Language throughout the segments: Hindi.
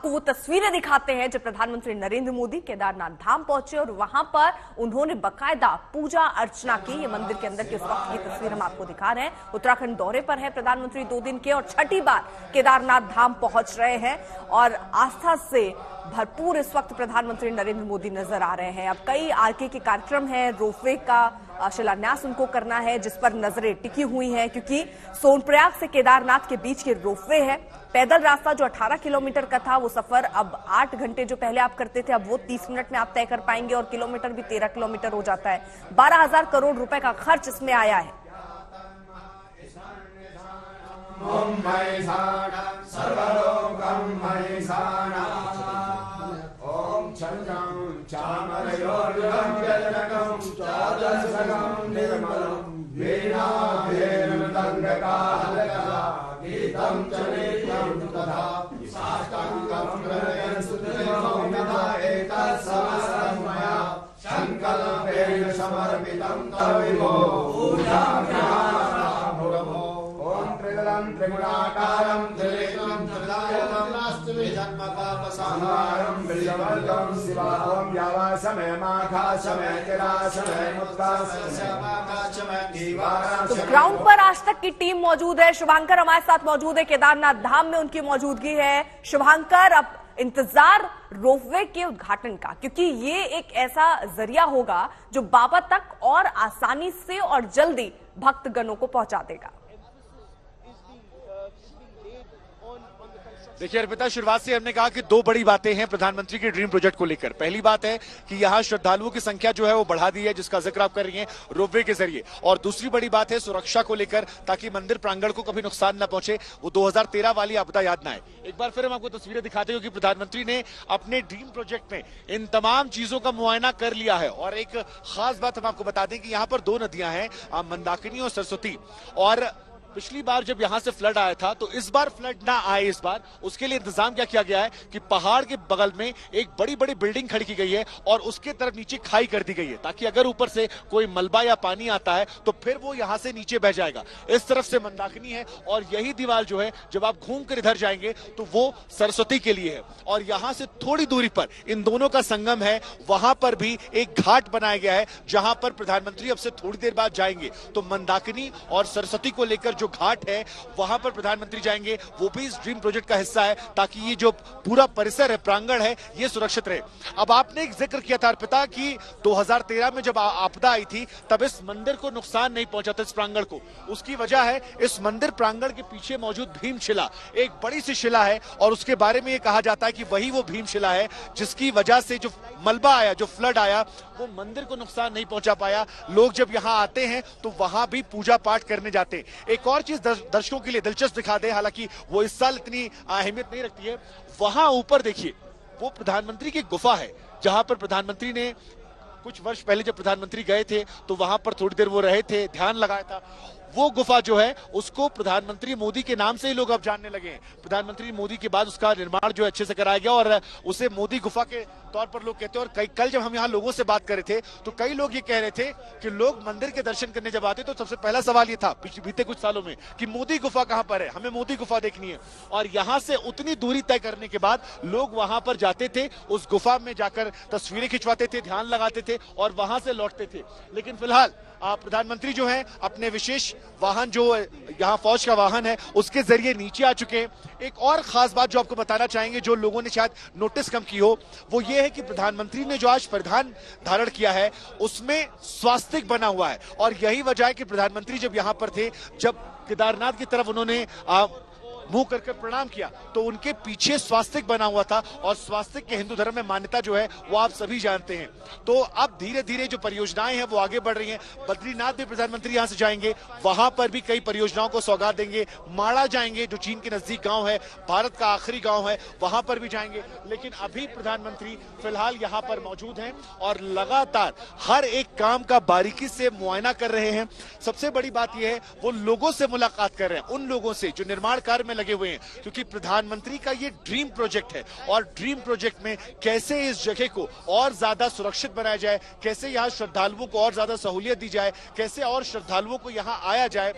आपको वो तस्वीरें दिखाते हैं जब प्रधानमंत्री नरेंद्र मोदी केदारनाथ धाम पहुंचे और वहां पर उन्होंने बकायदा पूजा अर्चना की। ये मंदिर के अंदर के उस वक्त की तस्वीर हम आपको दिखा रहे हैं। उत्तराखंड दौरे पर है प्रधानमंत्री 2 दिन के और छठी बार केदारनाथ धाम पहुंच रहे हैं और आस्था से भरपूर इस वक्त प्रधानमंत्री नरेंद्र मोदी नजर आ रहे हैं। अब कई आरके के कार्यक्रम हैं, रोपवे का शिलान्यास उनको करना है जिस पर नजरें टिकी हुई हैं, क्योंकि सोनप्रयाग से केदारनाथ के बीच के रोपवे है। पैदल रास्ता जो 18 किलोमीटर का था वो सफर अब 8 घंटे जो पहले आप करते थे अब वो 30 मिनट में आप तय कर पाएंगे और किलोमीटर भी 13 किलोमीटर हो जाता है। 12,000 करोड़ रुपए का खर्च इसमें आया है। त्रिगुणाकारं त्रिनेत्रं त्रिदायनं नास्ति जन्मकामसंहारं बिल्वल्कं शिवाहं यावासमयमाघासमय किरासमय मुक्तासमय दीवारां। तो ग्राउंड पर आज तक की टीम मौजूद है। शुभांकर हमारे साथ मौजूद है, केदारनाथ धाम में उनकी मौजूदगी है। शुभांकर, अब इंतजार रोपवे के उद्घाटन का, क्योंकि ये एक ऐसा जरिया होगा जो बाबा तक और आसानी से और जल्दी भक्तगणों को पहुंचा देगा। देखिए अर्पिता, शुरुआत से हमने कहा कि 2 बड़ी बातें हैं प्रधानमंत्री के ड्रीम प्रोजेक्ट को लेकर। पहली बात है कि यहाँ श्रद्धालुओं की संख्या जो है वो बढ़ा दी है, जिसका जिक्र आप कर रही हैं रोपवे के जरिए। और दूसरी बड़ी बात है सुरक्षा को लेकर, ताकि मंदिर प्रांगण को कभी नुकसान न पहुंचे, वो 2013 वाली आपदा याद ना आए। एक बार फिर हम आपको तस्वीरें दिखाते हैं कि प्रधानमंत्री ने अपने ड्रीम प्रोजेक्ट में इन तमाम चीजों का मुआयना कर लिया है। और एक खास बात हम आपको बता दें कि यहाँ पर 2 नदियां हैं, मंदाकिनी और सरस्वती। और पिछली बार जब यहां से फ्लड आया था तो इस बार फ्लड ना आए, इस बार उसके लिए इंतजाम क्या किया गया है कि पहाड़ के बगल में एक बड़ी बड़ी बिल्डिंग खड़ी की गई है और उसके तरफ नीचे खाई कर दी गई है, ताकि अगर ऊपर से कोई मलबा या पानी आता है तो फिर वो यहां से नीचे बह जाएगा। इस तरफ से मंदाकिनी है और यही दीवार जो है जब आप घूम कर इधर जाएंगे तो वो सरस्वती के लिए है। और यहां से थोड़ी दूरी पर इन दोनों का संगम है, वहां पर भी एक घाट बनाया गया है जहां पर प्रधानमंत्री अब से थोड़ी देर बाद जाएंगे। तो मंदाकिनी और सरस्वती को लेकर जो घाट है वहां पर प्रधानमंत्री जाएंगे, वो भी इस ड्रीम प्रोजेक्ट का हिस्सा है, ताकि ये जो पूरा परिसर है, प्रांगण है, ये सुरक्षित रहे। अब आपने एक जिक्र किया था अर्पिता कि 2013 में जब आपदा आई थी तब इस मंदिर को नुकसान नहीं पहुंचा था, इस प्रांगण को। उसकी वजह है इस मंदिर प्रांगण के पीछे मौजूद भीमशिला, एक बड़ी सी शिला है और उसके बारे में ये कहा जाता है कि वही वो भीमशिला है जिसकी वजह से जो मलबा आया, जो फ्लड आया, वो मंदिर को नुकसान नहीं पहुंचा पाया। लोग जब यहाँ आते हैं तो वहां भी पूजा पाठ करने जाते हैं। एक और चीज दर्शकों के लिए दिलचस्प दिखा दे, हालांकि वो इस साल इतनी अहमियत नहीं रखती है। वहां ऊपर देखिए वो प्रधानमंत्री की गुफा है, जहां पर प्रधानमंत्री ने कुछ वर्ष पहले जब प्रधानमंत्री गए थे तो वहां पर थोड़ी देर वो रहे थे, ध्यान लगाया था। वो गुफा जो है उसको प्रधानमंत्री मोदी के नाम से ही लोग अब जानने लगे हैं। प्रधानमंत्री मोदी के बाद उसका निर्माण जो अच्छे से कराया गया और उसे मोदी गुफा के तौर पर लोग कहते हैं। और कल जब हम यहाँ लोगों से बात कर रहे थे तो कई लोग ये कह रहे थे कि लोग मंदिर के दर्शन करने जब आते तो सबसे पहला सवाल ये था बीते कुछ सालों में कि मोदी गुफा कहां पर है, हमें मोदी गुफा देखनी है। और यहाँ से उतनी दूरी तय करने के बाद लोग वहां पर जाते थे, उस गुफा में जाकर तस्वीरें खिंचवाते थे, ध्यान लगाते थे और वहां से लौटते थे। लेकिन फिलहाल प्रधानमंत्री जो है अपने विशेष वाहन, जो यहाँ फौज का वाहन है, उसके जरिए नीचे आ चुके हैं। एक और खास बात जो आपको बताना चाहेंगे, जो लोगों ने शायद नोटिस कम की हो, वो ये है कि प्रधानमंत्री ने जो आज परिधान धारण किया है उसमें स्वास्तिक बना हुआ है। और यही वजह है कि प्रधानमंत्री जब यहाँ पर थे, जब केदारनाथ की तरफ उन्होंने मुंह करके प्रणाम किया तो उनके पीछे स्वास्तिक बना हुआ था। और स्वास्तिक के हिंदू धर्म में मान्यता जो है वो आप सभी जानते हैं। तो अब धीरे धीरे जो परियोजनाएं हैं वो आगे बढ़ रही हैं। बद्रीनाथ भी प्रधानमंत्री यहां से जाएंगे, वहां पर भी कई परियोजनाओं को सौगात देंगे। माड़ा जाएंगे, जो चीन के नजदीक गांव है, भारत का आखिरी गांव है, वहां पर भी जाएंगे। लेकिन अभी प्रधानमंत्री फिलहाल यहां पर मौजूद हैं और लगातार हर एक काम का बारीकी से मुआयना कर रहे हैं। सबसे बड़ी बात यह है वो लोगों से मुलाकात कर रहे हैं, उन लोगों से जो निर्माण कार्य में लगे हुए हैं, क्योंकि प्रधानमंत्री का ये ड्रीम प्रोजेक्ट है और ड्रीम प्रोजेक्ट में कैसे इस जगह को और ज्यादा सुरक्षित बनाया जाए, कैसे यहाँ श्रद्धालुओं को और ज्यादा सहूलियत दी जाए, कैसे और श्रद्धालुओं को यहाँ आया जाए,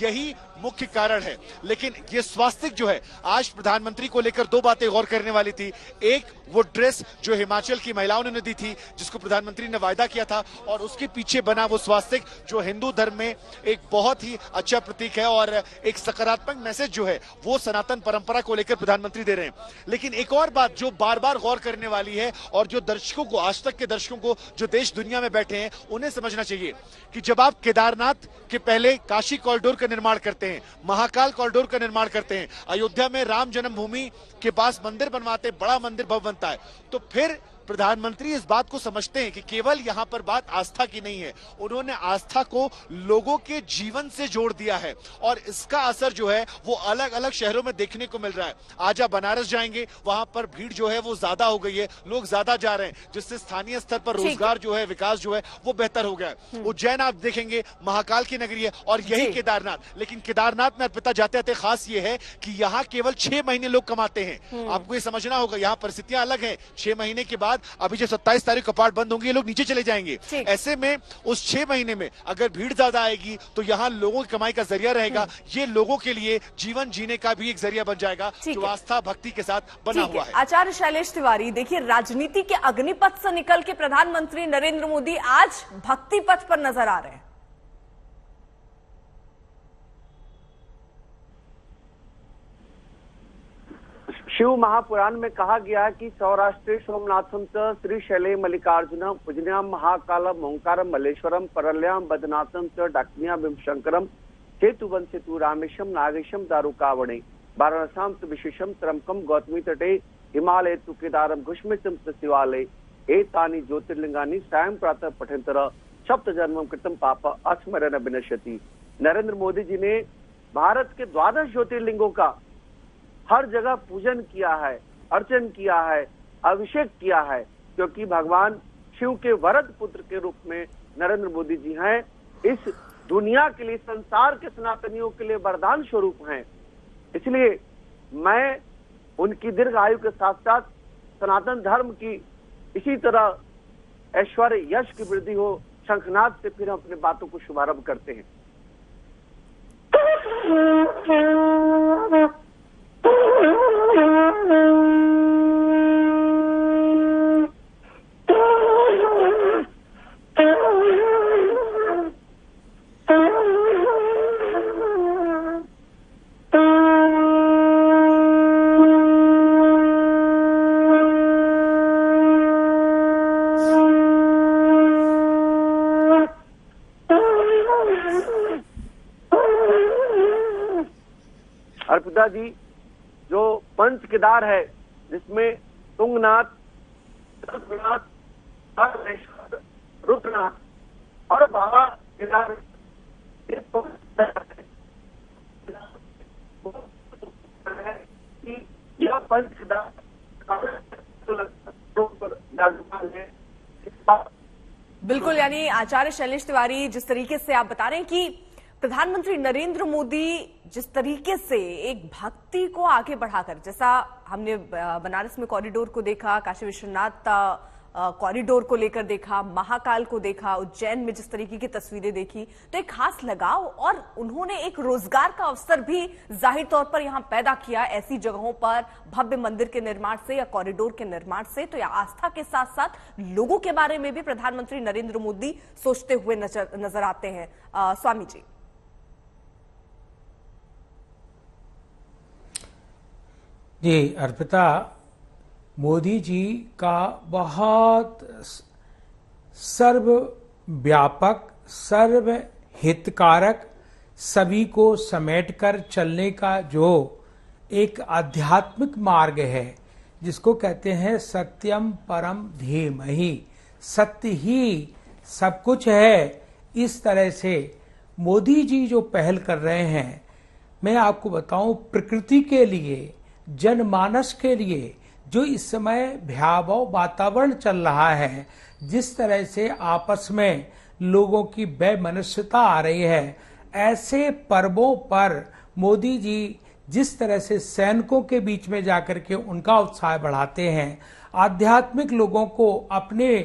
यही मुख्य कारण है। लेकिन ये स्वास्तिक जो है, आज प्रधानमंत्री को लेकर दो बातें गौर करने वाली थी। एक, वो ड्रेस जो हिमाचल की महिलाओं ने दी थी, जिसको प्रधानमंत्री ने वायदा किया था, और उसके पीछे बना वो स्वास्तिक जो हिंदू धर्म में एक बहुत ही अच्छा प्रतीक है और एक सकारात्मक मैसेज जो है वो सनातन परंपरा को लेकर प्रधानमंत्री दे रहे हैं। लेकिन एक और बात जो बार बार गौर करने वाली है और जो दर्शकों को, आज तक के दर्शकों को जो देश दुनिया में बैठे हैं, उन्हें समझना चाहिए कि जब आप केदारनाथ के पहले काशी कॉरिडोर का निर्माण करते हैं, महाकाल कॉरिडोर का निर्माण करते हैं, अयोध्या में राम जन्मभूमि के पास मंदिर बनवाते, बड़ा मंदिर भव्य बनता है, तो फिर प्रधानमंत्री इस बात को समझते हैं कि केवल यहां पर बात आस्था की नहीं है, उन्होंने आस्था को लोगों के जीवन से जोड़ दिया है और इसका असर जो है वो अलग अलग शहरों में देखने को मिल रहा है। आज आप बनारस जाएंगे, वहां पर भीड़ जो है वो ज्यादा हो गई है, लोग ज्यादा जा रहे हैं, जिससे स्थानीय स्तर पर रोजगार जो है, विकास जो है वो बेहतर हो गया है। उज्जैन आप देखेंगे, महाकाल की नगरी है, और यही केदारनाथ। लेकिन केदारनाथ में अर्पिता जाते जाते खास ये है कि यहाँ केवल 6 महीने लोग कमाते हैं। आपको ये समझना होगा, यहाँ परिस्थितियां अलग है। 6 महीने के बाद अभी जो 27 तारीख कपाट बंद होंगे, ये लोग नीचे चले जाएंगे। ऐसे में उस 6 महीने में अगर भीड़ ज्यादा आएगी तो यहाँ लोगों की कमाई का जरिया रहेगा, ये लोगों के लिए जीवन जीने का भी एक जरिया बन जाएगा, जो आस्था भक्ति के साथ बना हुआ है। आचार्य शैलेश तिवारी, देखिए, राजनीति के अग्निपथ से निकल के प्रधानमंत्री नरेंद्र मोदी आज भक्ति पथ पर नजर आ रहे हैं। शिव महापुराण में कहा गया है कि सौराष्ट्रे सोमनाथम च श्रीशैले मल्लिकार्जुनम उज्जैन्याम महाकालम ओंकारम मल्लेश्वरम परल्याम बदनाथम च डाकिन्याम शंकरम सेतुवन सेतु रामेशम नागेशम दारुकावणे वाराणसाम च विशेषम त्रमकम गौतमी तटे हिमालय तु केदारम घुष्मितम च शिवालय एतानि ज्योतिर्लिंगानि सायं प्रातः पठन्तर सप्त जन्मम कृतम पाप अस्मरण विनश्यति। नरेंद्र मोदी जी ने भारत के 12 ज्योतिर्लिंगों का हर जगह पूजन किया है, अर्चन किया है, अभिषेक किया है, क्योंकि भगवान शिव के वरद पुत्र के रूप में नरेंद्र मोदी जी हैं। इस दुनिया के लिए, संसार के सनातनियों के लिए वरदान स्वरूप हैं। इसलिए मैं उनकी दीर्घ आयु के साथ साथ सनातन धर्म की इसी तरह ऐश्वर्य यश की वृद्धि हो, शंखनाद से फिर हम अपने बातों को शुभारंभ करते हैं। अर्पिता जी, जो पंच केदार है, जिसमें तुंगनाथ, रुद्रनाथ और बाबा केदार, यह पंच केदार बिल्कुल, यानी आचार्य शैलेश तिवारी, जिस तरीके से आप बता रहे हैं कि प्रधानमंत्री नरेंद्र मोदी जिस तरीके से एक भक्ति को आगे बढ़ाकर, जैसा हमने बनारस में कॉरिडोर को देखा, काशी विश्वनाथ कॉरिडोर को लेकर देखा, महाकाल को देखा, उज्जैन में जिस तरीके की तस्वीरें देखी, तो एक खास लगाव, और उन्होंने एक रोजगार का अवसर भी जाहिर तौर पर यहां पैदा किया ऐसी जगहों पर, भव्य मंदिर के निर्माण से या कॉरिडोर के निर्माण से। तो यह आस्था के साथ साथ लोगों के बारे में भी प्रधानमंत्री नरेंद्र मोदी सोचते हुए नजर आते हैं। स्वामी जी। जी अर्पिता, मोदी जी का बहुत सर्वव्यापक, सर्वहितकारक, सभी को समेटकर चलने का जो एक आध्यात्मिक मार्ग है, जिसको कहते हैं सत्यम परम धीमहि, सत्य ही सब कुछ है, इस तरह से मोदी जी जो पहल कर रहे हैं, मैं आपको बताऊं, प्रकृति के लिए, जनमानस के लिए जो इस समय भयावह वातावरण चल रहा है, जिस तरह से आपस में लोगों की वैमनस्यता आ रही है, ऐसे पर्वों पर मोदी जी जिस तरह से सैनिकों के बीच में जाकर के उनका उत्साह बढ़ाते हैं, आध्यात्मिक लोगों को अपने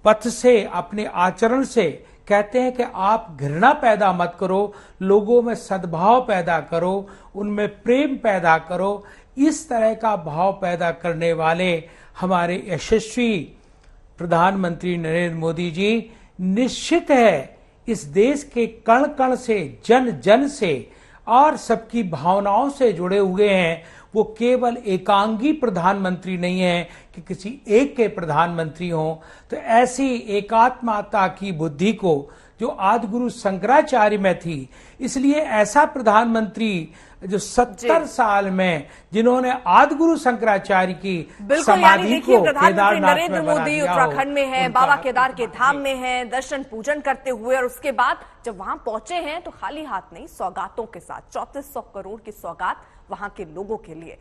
पथ से, अपने आचरण से कहते हैं कि आप घृणा पैदा मत करो, लोगों में सद्भाव पैदा करो, उनमें प्रेम पैदा करो। इस तरह का भाव पैदा करने वाले हमारे यशस्वी प्रधानमंत्री नरेंद्र मोदी जी निश्चित है इस देश के कण कण से, जन जन से और सबकी भावनाओं से जुड़े हुए हैं। वो केवल एकांगी प्रधानमंत्री नहीं है कि किसी एक के प्रधानमंत्री हों। तो ऐसी एकात्मता की बुद्धि को जो आदि गुरु शंकराचार्य में थी, इसलिए ऐसा प्रधानमंत्री जो 70 साल में जिन्होंने आदि गुरु शंकराचार्य की समाधि को प्रधानमंत्री नरेंद्र मोदी उत्तराखंड में है, बाबा केदार के धाम में है, दर्शन पूजन करते हुए, और उसके बाद जब वहां पहुंचे हैं तो खाली हाथ नहीं, सौगातों के साथ 3400 करोड़ की सौगात वहां के लोगों के लिए।